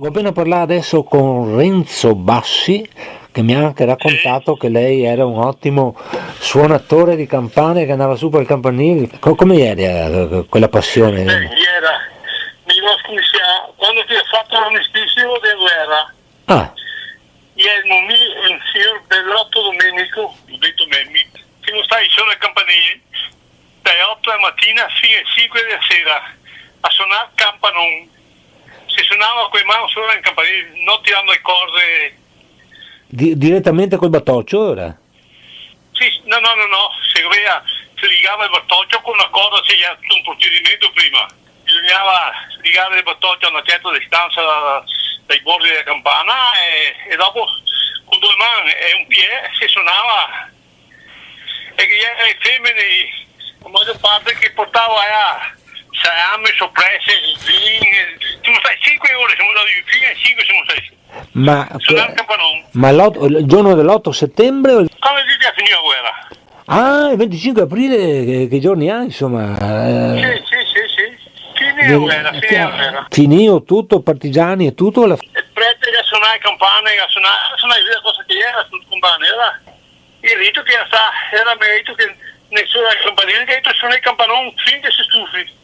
ho appena parlato adesso con Renzo Bassi, che mi ha anche raccontato che lei era un ottimo suonatore di campane, che andava su per il campanile. Come era quella passione? Quando ti ha fatto l'armistizio della guerra, Ah, il signor Bellotto Domenico, ho detto Memmi, che non stai solo al campanile, dalle 8 della mattina fino alle 5 della sera, a suonare campanon. Si suonava con le mani solo al campanile, non tirando le corde. direttamente col battoccio ora? Sì, no, si ligava il battoccio con una corda, c'è un procedimento prima. Bisognava legare il battoccio a una certa distanza dai bordi della campana e dopo con due mani e un piede si suonava. E che le femmine, la maggior parte che portava a salame, soppresse, siamo stati 5 ore, siamo andati fino a 5 siamo stati. Suonare il campanone. Ma il giorno dell'8 settembre? Come dite a finire la guerra? Ah, il 25 aprile, che giorni ha, insomma? Sì. Finì la guerra. Finì tutto, partigiani e tutto? Il prete che a suonare campane, a suonare via cosa che era sul campane, era il rito che era merito che nessuno al campanile, che suonare il campanone finché si stufi.